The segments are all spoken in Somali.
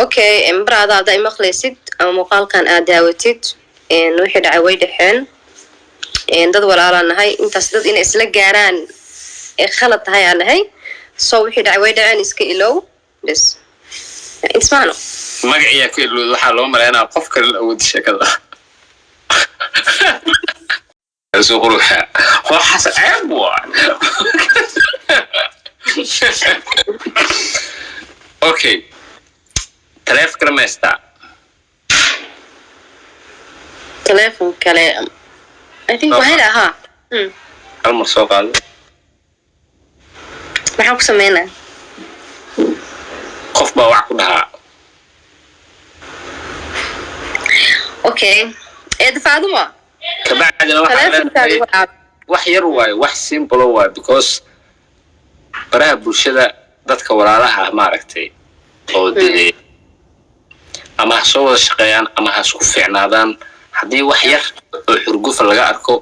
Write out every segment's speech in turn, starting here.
Okay, brother هذا مخلصيد مقال كان أداوتيد وحد عويد حين dad walaalana hay intaas dad inay isla gaaraan khalad tahay aan hay soo wixii dhacay dhacaan iska ilow bas ismaano magaciya ku ilow waxa loo maleynaa qof kale awood sheekada soo quruxa waxa saab waa okay telefoon meesta telefoon kale I think wahada ha almar soo qaado maxaa ku sameynaa qof baa wax ku dhahaa okay Faaduma kabacdina wax yar waay wax simple waay because baraha bulshada dadka walaalaha ma aragtay oo diday ama soo wada shaqeeyaan ama ha isku fiicnaadaan haddii wax yar oo xurguf laga arko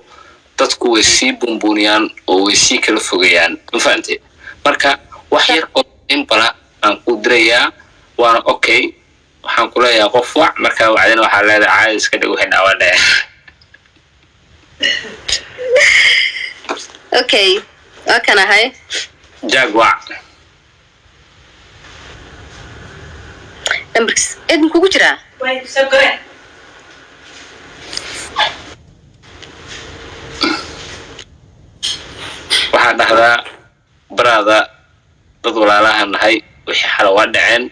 dadku way sii bumbuniyaan oo way sii kala fogayaan ma fahamtay marka wax yar oo impala aan ku direeyaa waana okay waxaan ku leeyahay qof wax marka wacdina waxa leedahay caadi iska dhigo waxay dhaawacday okay kana hay jagwa number edin kugu jira way soo go'ay waxaa dhahdaa brada dad walaalahan nahay wixii xal waa dhaceen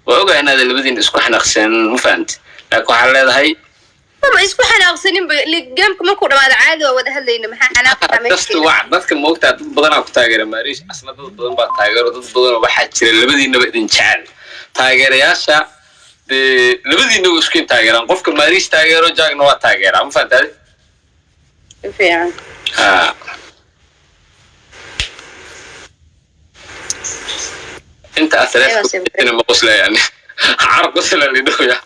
waa ogahay inaad labadiin isku xanaaqsan ma fahanti laakiin waxaa leedahay ma isku xanaaqsanin gamka markuu dhamaado caadi oo wada hadlayna maxaa xanaaqaa dadka moogtaa dad badan ku taageera Maariish asna dad badan baa taageero dad badan waxaa jira labadiinaba idin jecel taageerayaasha labadiinaba isku taageeraan qofka Maariish taageero jaagna waa taageeraa ma fahantaad fiican انت اثرت انا مقصله يعني عارف قصله اللي دويا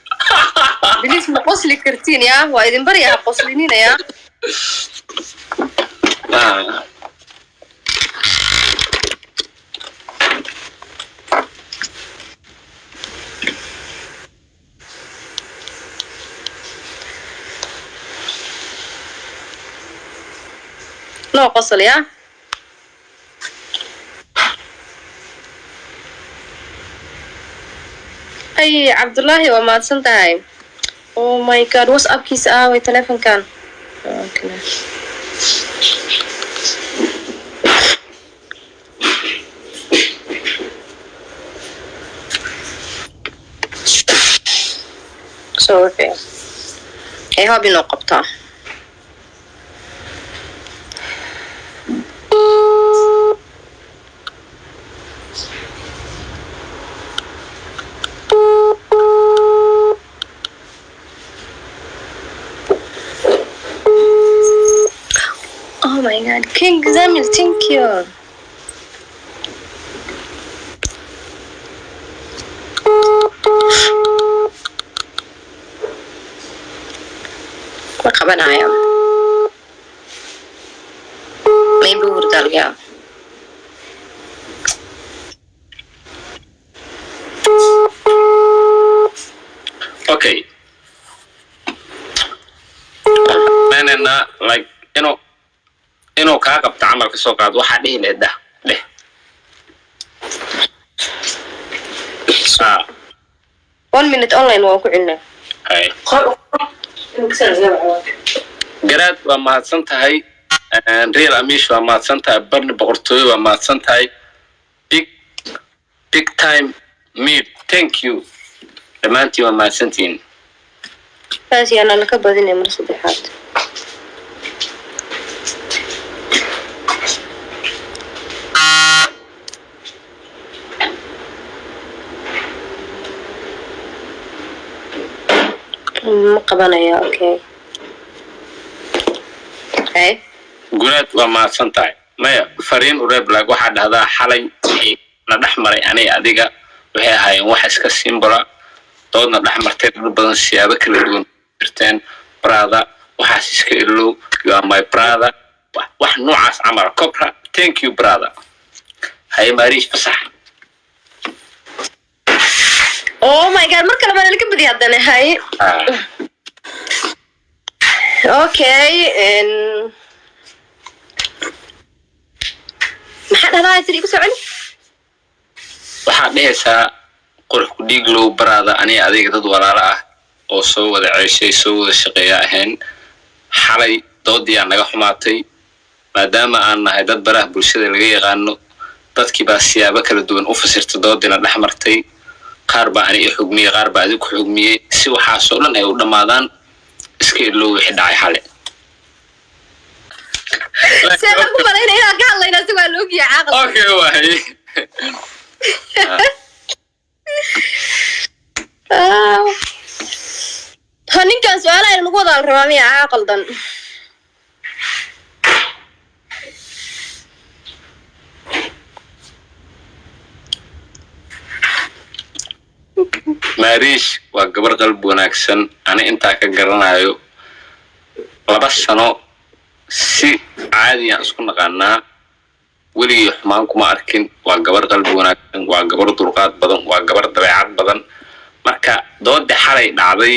بليز مقصلي كرتين يا وايدن بريا قصلينين يا نو قصل يا أي عبد الله وما تصنتهاي oh my god what's up كيس والتلفون كان okay so okay ايه هو بنقطة Oh my god, King Zamil, thank you. Ma qabanaya. Maybe hurdal ya. Okay. Manana like inuu ka qabto amalka soo qaad waxa dhihi leedah leh 1 minute online waan ku cilnaa hay garaad waa mahadsan tahay real amish waa mahadsan tahay barni boqortooyo waa mahadsan tahay big time meet thank you dhammaantiin waa mahadsantiin taas yana la ka badinay mar saddexaad ما قبنا اوكي ايه gunaad waa mahadsan tahay maya fariin u reeb laag waxa dhahdaa xalay la dhaxmaray anay adiga waxay ahaayeen wax iska simbola doodna dhaxmartay dad badan siyaabo kala duwan jirteen brother waxaas iska ilow you are my brother wax noocaas camal cobra thank you brother hay Maariish fasax oh my god marka laba la ka badi hadana hay okay maxaa dhahay tiri ku socon waxaa dhehaysaa qurux ku dhiig loo baraada ani adiga dad walaalo ah oo soo wada ceeshay soo wada shaqeeya ahayn xalay doodii aan naga xumaatay maadaama aan nahay dad baraha bulshada laga yaqaano dadkii baa siyaabo kala duwan u fasirtay doodina dhex martay qaar baa ani xugmiyay qaar baa adigu xugmiyay si waxaas oo dhan ay u dhamaadaan iska iloo wixii dhacay xalay سألك مرة هنا قال لي ناس سوى لوجي عاقل. أوكي واهي. هني كان سؤال أنا نقول على الرمامي عاقل دن. ماريش وقبر قلب وناكسن أنا أنت كجرنايو لبس سنة si caadi ah isku naqaanaa weli xumaan kuma arkin waa gabar qalbi wanaagsan waa gabar dulqaad badan waa gabar dabeecad badan marka doodda xalay dhacday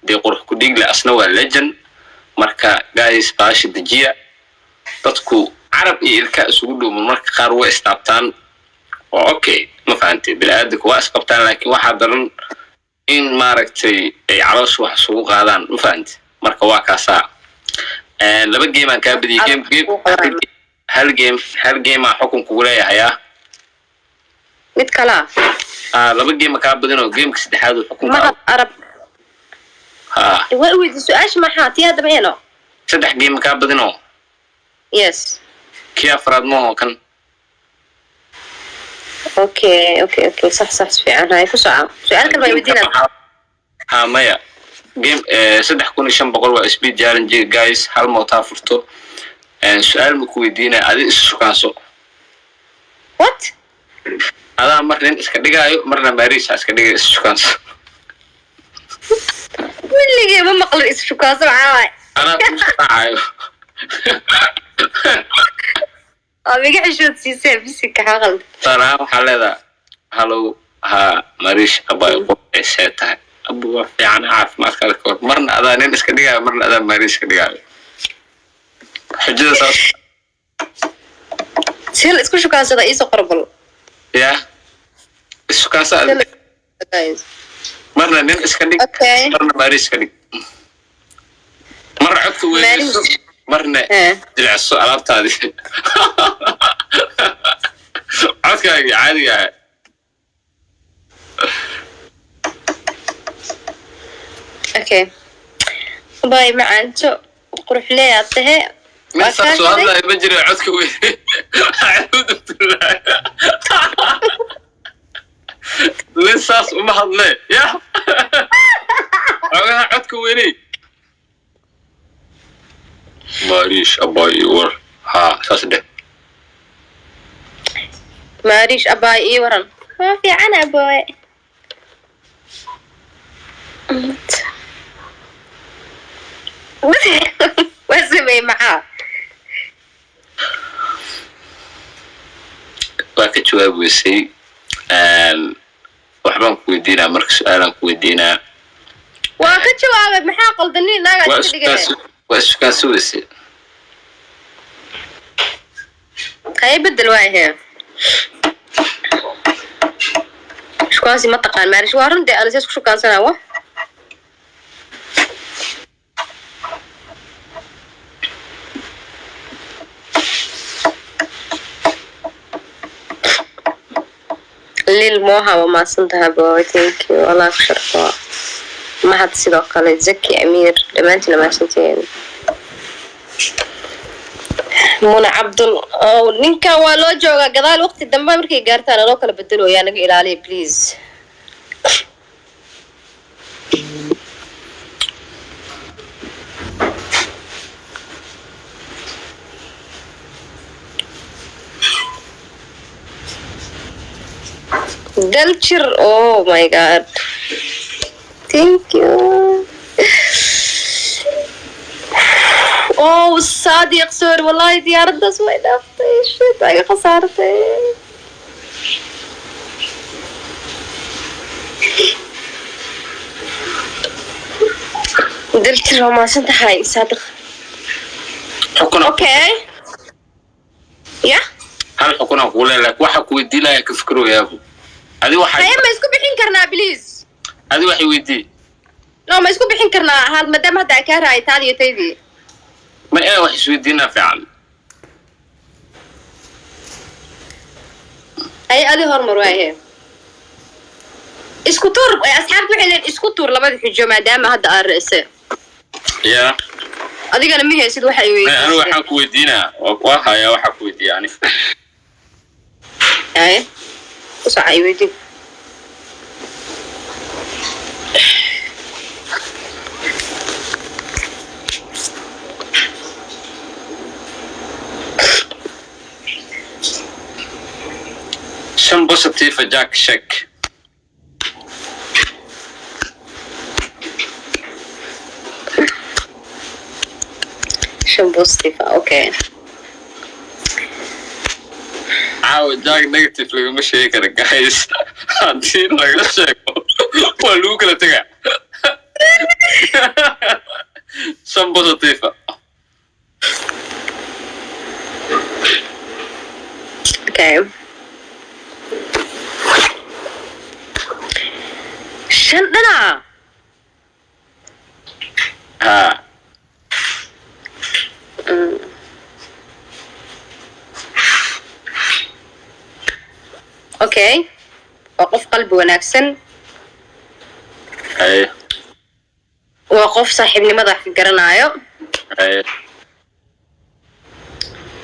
dee qurux ku dhiig la asna waa legend marka guys baashi dajiya dadku carab iyo ilka isugu dhuuman marka qaar way istaabtaan oo okay ma fahantay bilaadanku waa isqabtaan laakiin waxa daran in maaragtay ay calooshu wax isugu qaadaan ma fahantay marka waa kaasaa laba game aan ka badiyay hal game aan xukun ku leeyahay mid kala laba game ka badino game-ka saddexaad xukun ma arab way weydi su'aash ma xaati hada bayno saddex game ka badino yes kii afraad ma kan okay صح fiican hay ku soo su'aalka bay weydiina maya game 3500 waa speed challenge guys hal moota furto su'aal ma ku weydiina adi isu kaanso what ada marna iska dhigaayo marna Maariis iska dhigay isu kaanso willigii ma maqlo isu kaanso caaway ana isaayo amiga xishood siisay bisika xaqal salaam xalada hello Maariis abay qofeysay أبو يعني عارف ما أذكر مرنا هذا نيس كديها مرنا هذا ماريس كديها حجة صار سهل إسكو شو كان صدا إيسو قربل يا إيسو كان صدا مرنا نيس كديها مرنا ماريس كديها مرة عدت وين مرنا جلع السؤال هذه عدت عادي يعني اوكي باي معناتو قروح ليه اطهي من سؤال الله يبجري عدك وين اعوذ بالله لساس وما حد ليه يا عدك ويني ماريش اباي ور ساس ده ماريش اباي ورن ما في عنا اباي واسمي معاه واكد جواب ويسي وحبان كويدينا مركز سؤالا كويدينا واكد جواب محا قلدني ناقا واسكان سويسي هاي بدل واي هي شكوانسي ما تقان مارش وارن دي أنا سيسكو شكوان سنة للموها وما صنتها بوي ثانك يو الله يشرفها ما حد سيدو قال زكي أمير لما أنت لما سنتين منى عبد أو نينكا والو جوغا قضاء الوقت الدنبا مركي قارتانا لو كلا بدلو يعني إلى علي بليز Delchir, oh my god. Thank you. Oh, صادق سوري والله ديار الدس ما يدفتي شيت أي خسارتي. دلتي ما سنت هاي صادق اوكي يا هل حكونا أقول لك واحد كويدي لا يكفكروا يا أبو هذه واحد هاي ما يسكو بحين كرنا بليز هذه واحد يودي لا ما يسكو بحين كرنا هذا مدام هذا كارها إيطاليا تيدي ما أنا واحد يودينا فعلا هاي هذه هرمر وهي اسكوتور أصحابك وحين اسكوتور لما تحجوا مدام هذا الرئيسي يا أديك أنا مية سيد واحد يوي أنا واحد كويدينا وقواها يا واحد كويدي يعني هاي وصح يويدي شن بوستيف جاك شك شن بوستيفا اوكي عاود جاك نيجاتيف لو مش هيك انا جايز عندي لك شك ولوك لا تقع شن بوستيفا اوكي شننا ها اوكي وقف قلب وناكسن اي وقف صاحبني مضح في قرنايو اي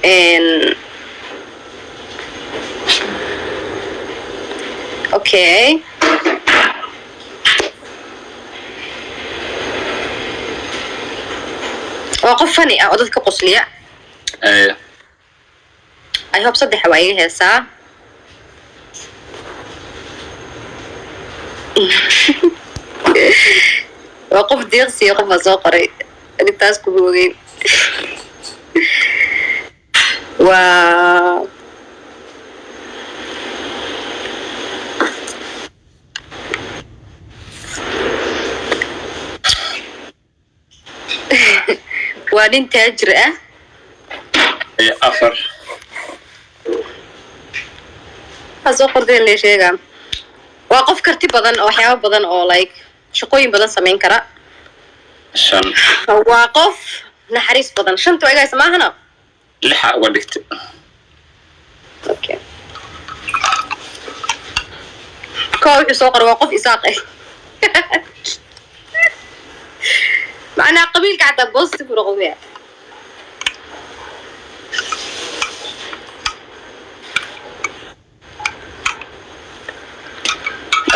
ان اوكي وقف فني او dadka qosliya اي I hope صدح وايي هيسا وقف ديقسي وقف soo qoray intaas ku googeen waa waa nin taajir ah اي افر soo qorday la sheegaa waa qof karti badan oo waxyaabo badan oo like shaqooyin badan sameyn kara شن waa qof naxariis badan shanta waa igaysa maahana لحق ودكت okay koow wuxuu soo qoray waa qof isaaq ah macnaa qabiilka xataa positive u noqdaya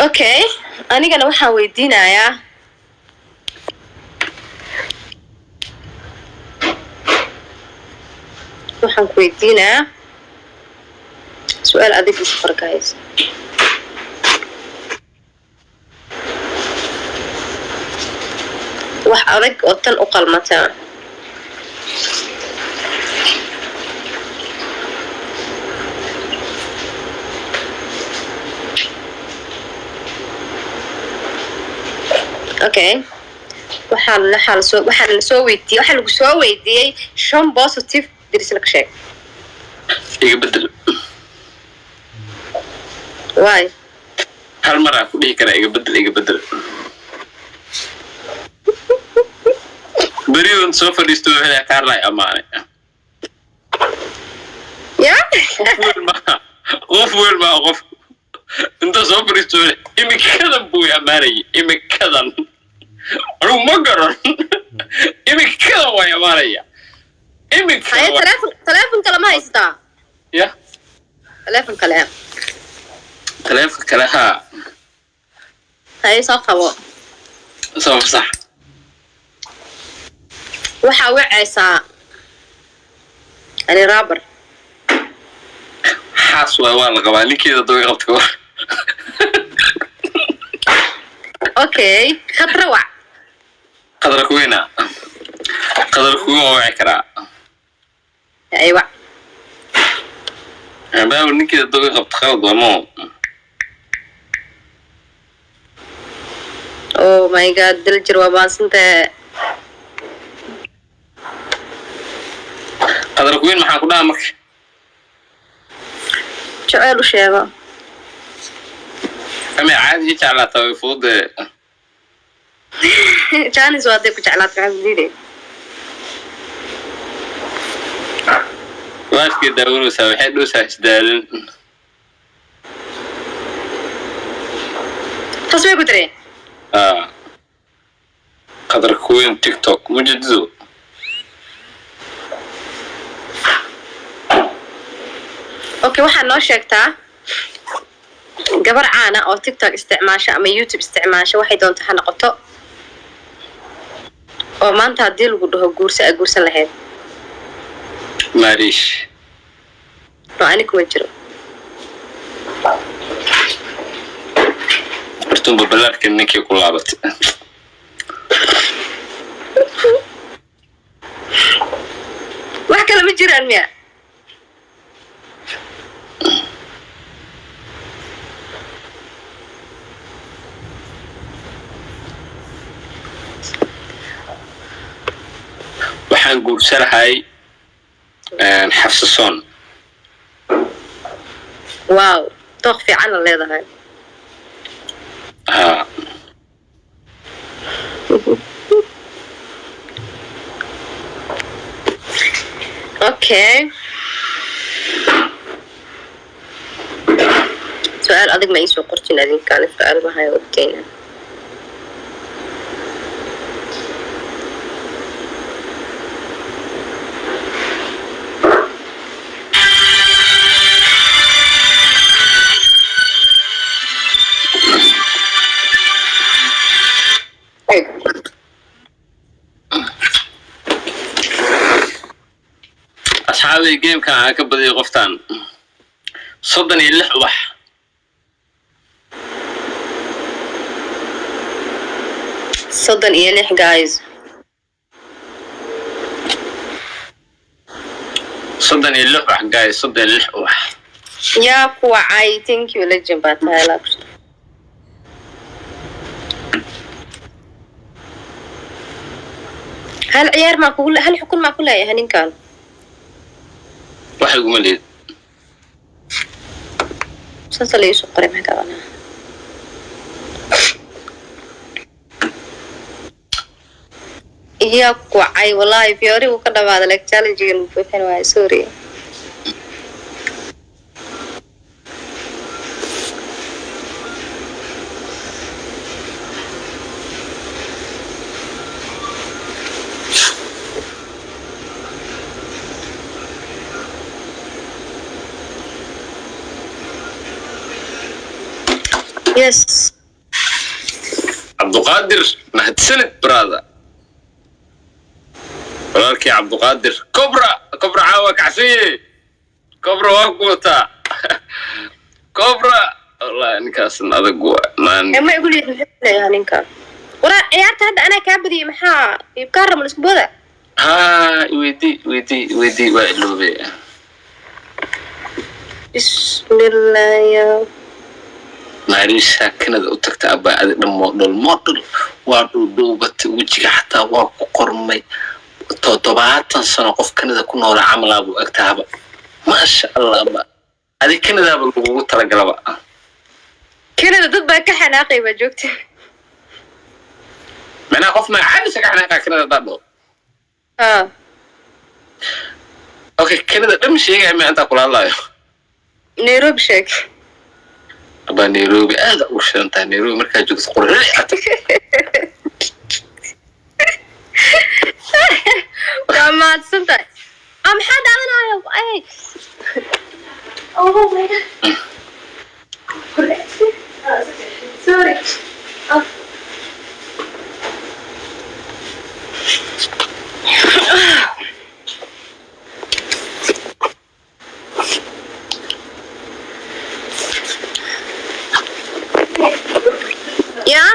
okay anigana waxaan weydiinayaa waxaan ku weydiinayaa su'aal adig is farkaysa wax adag oo tan u qalmata okay waxaan la soo weydiiyey shan positive diris la sheeg iga bedel why hal mar aan ku dhihi karaa iga bedel beriyoon soo fadhiisto waxay kaarlay amaane ya qof inta soo fadhiisto imikadan buu amaanayay imikadan anuu ma garan imikadan way amaanaya هاي تلفون كلام هايستا يا تلفون كلام ها هاي صفحة صح وحاوي عيسى يعني رابر حاسوة وانا قبالي كده دوي غلطة اوكي خط روع قدرك وينا وعكرا ايوه انا بقول انك كده دوي غلطة خالد ومو اوه ماي جاد دلجر وباس انت قدرك وين maxaa ku dhaamar jacayl u sheego ama caadi jeclaata way fudud jaanis waa day ku jeclaata xabdiide waaskii daawuraysa waxay dhoosaa isdaalin tasbih ku dareen قدرك وين تيك توك مجدزو اوكي waxaa noo sheegtaa gabar caana oo TikTok isticmaasha ama YouTube isticmaasha waxay doonto ha noqoto oo maanta hadii lagu dhaho guursan lahayd maariish ani kuma jiro horta babalarka ninkii ku laabatay wax kale ma jiraan miya waxaan guursanahay xafsasoon waaw tooq fiican la leedahay okay سؤال أدق ما يسوى قرتين أدين كان سؤال ما هاي وقتين أصحابي جيم كان هكبر يغفتان صدني اللحوح صدن إيليح guys صدني اللحوح guys صدني اللحوح يا كوعي thank you legend باتها لابش هل عيار ما كل هل حكون ما كلها يا هنين كان واحد يقول لي مسلسل يوسف قريب هكذا أنا يا كوعي والله فيوري وكذا بعد لك challenge المفروضين واي سوري يس عبد القادر مهتسلت براذا ولكن عبد القادر كبرى عاوك عسيه كبرى وقوتا كبرى والله انك اصلا هذا قوة ما يقول لي يعني انك ورا عيارت هذا انا كابدي محا يكرم الاسبوع ذا ها ويدي وقلوبي بسم الله يا معليش كندا وتكت أبا الموديل وادوبت وجهي حتى واقو قرمي طبعات سنة قف كندا كنا ولا عمل أبو أكتابا ما شاء الله أبا هذه كندا بالقوة ترى قلبا كندا ضد بقى حناقي بجوكت معناها قف ما حدثك حناقي كندا ضده أوكي كندا نمشي يعني أنت قول الله نيروبي شك أبا نيروبي هذا وش أنت نيروبي مركز جوكس قول ما تصدق أم حد أنا أي oh my god sorry yeah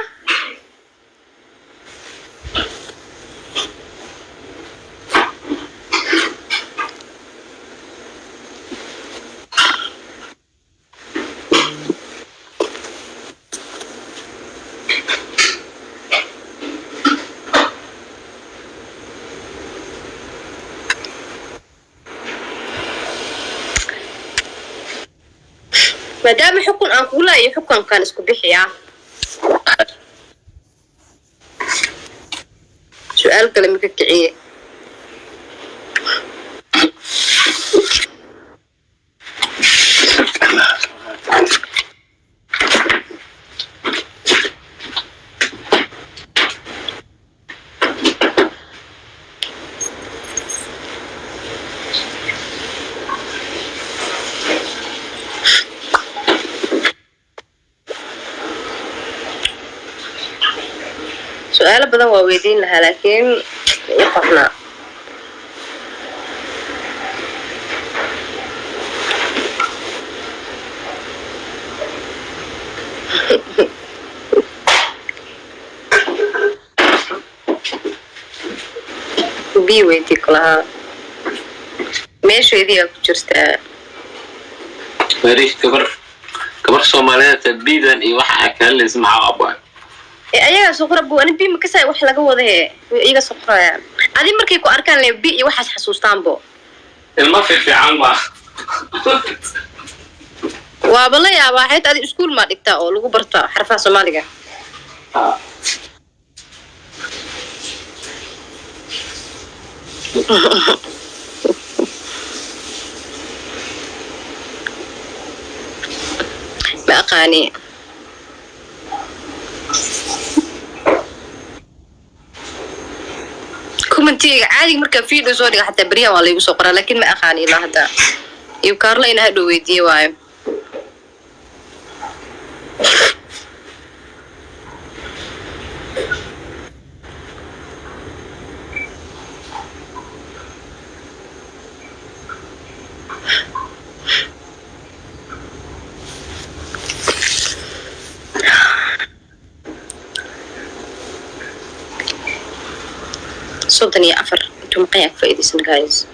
ما دام حكم أقول لا يحكم كان اسكو بحيا سؤال كلامك كعية سؤال بدن وويدين لها لكن يقفنا بي ويدي كلها ماشي ويدي كجرتا ماريش كبر سومالية تبيدا إي وحا كان لازم مع أبوه ayaga soo qorabo ani bi ma ka say wax laga wada iyaga soo qorayaan adi markay ku arkaan le bi iyo waxaas xasuustaanbo ilma fiican ma waa bala yaaba hay'ad adi iskuul ma dhigtaa oo lagu barto xarfaha Soomaaliga ma aqaani كومنتي عادي مركب فيديو صوري حتى بريا ولا يوصل قرا لكن ما أخاني لا هذا يبكر لي إنها دويدي واي صوتني أفر أنتم قياك فايدة سن جايز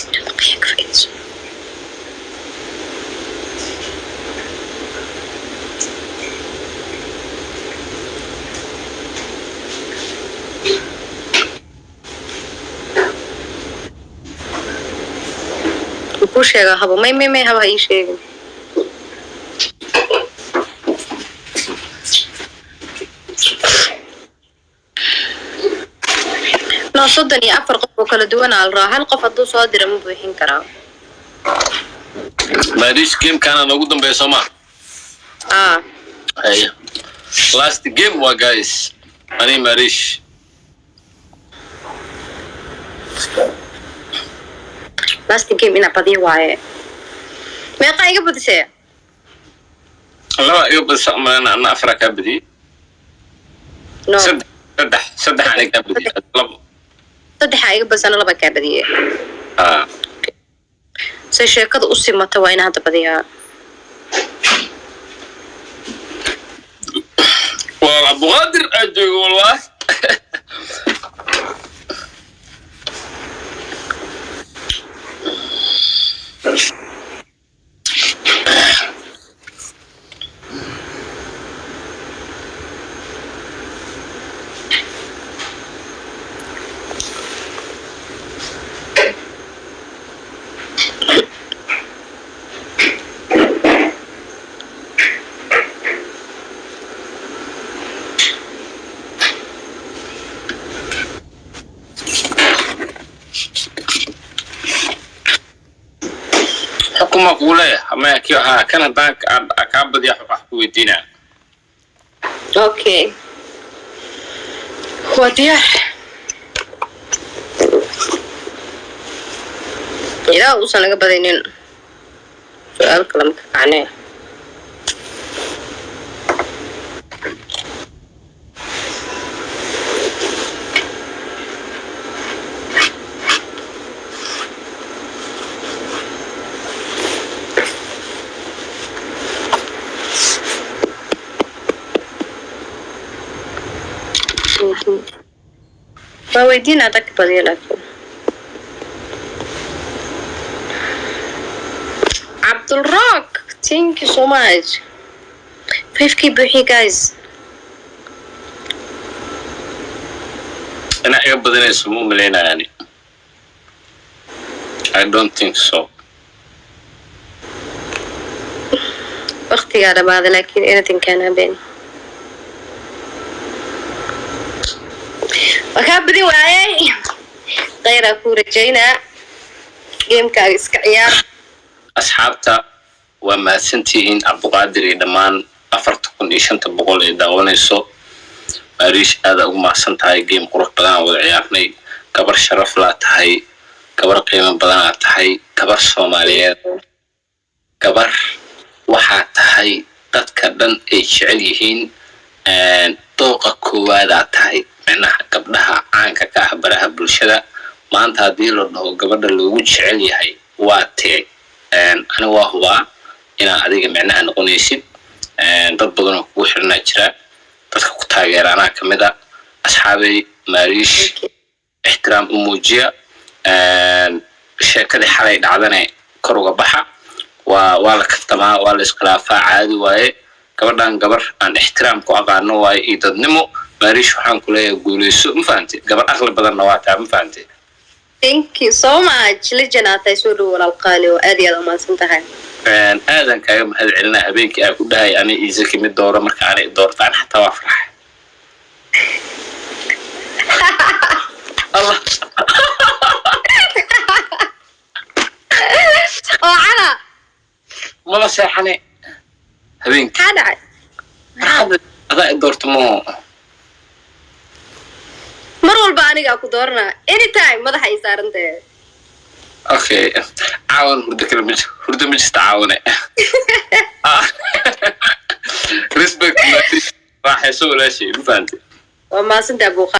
أنتم قياك فايدة سن وش يا هبا ما هبا أي شيء صدني أفرق وكل دونا على الراحة القف الضو صادر مو بيحين كرام ماريش جيم كان موجود بيسمع أيه last game wa guys أنا ماريش last game إنا بدي واي ما قايق بدسي لا يبص أنا أفرق أبدي صدح عليك أبدي صدح عليك بس أنا لبا كابدية سي شيكاد أسي ماتا وين هذا بديها والله أبو غادر أجي والله حكومة قولة ما كيها كان دانك أكابد يا حكومة دينا أوكي وديع إذا وصلنا قبلين سؤال كلامك عنه فويدين أتاك بدي لكن عبد الراك thank you so much 5k بوحي guys أنا أقبل أن يسمو ملينا يعني I don't think so waqtigaa dhamaaday laakiin anything can happen. wakaa badin waayay khayraa kuu rajaynaa geemkaaga iska ciyaar. asxaabta waa mahadsantihiin Cabduqaadir iyo dhammaan 4,500 ee daawanayso. Mariish aad ugu mahadsan tahay geem qurux badan wada ciyaarnay. gabar sharaf la tahay, gabar qiimo badan la tahay, gabar Soomaaliyeed, gabar waxaa tahay dadka dhan ay jecel yihiin dooqa koowaad tahay macnaha gabdhaha caanka ka ah baraha bulshada. maanta haddii la dhaho gabadha loogu jecel yahay waa tee ana waa hubaa inaa adiga macnaha noqonaysid. dad badan oo kugu xirnaa jira, dadka ku taageerana kamid ah. asxaabay Mariish ixtiraam u muujiya. sheekadii xalay dhacdana kor uga baxa. waa la kaftamaa, waa la iskhilaafaa, caadi waaye. gabadhan gabar aan ixtiraam ku aqaano waaye iyo dadnimo. Mariish waxaan ku leeyahay guuleyso, ma fahantay? gabar aqli badanna waa taa, ma fahantay? Thank you so much. Lejanatay soo dhow walaalqaali oo aad iyo aad u mahadsan tahay. aadan kaaga mahad celinaa habeenkii aan ku dhahay ani iisa kimid dooro marka aanay doortaan xataa waa farxay. Allah oo cana mala seexane habeenkii maxaa dhacay? adaa doorto mo mar walba anigaa ku dooranaa anytime madaxa ay saarantahay. okay caawan hurdo ma jirta caawane. respect raaxayso walaashay, ma fahantay? waa mahadsantahay buuqa.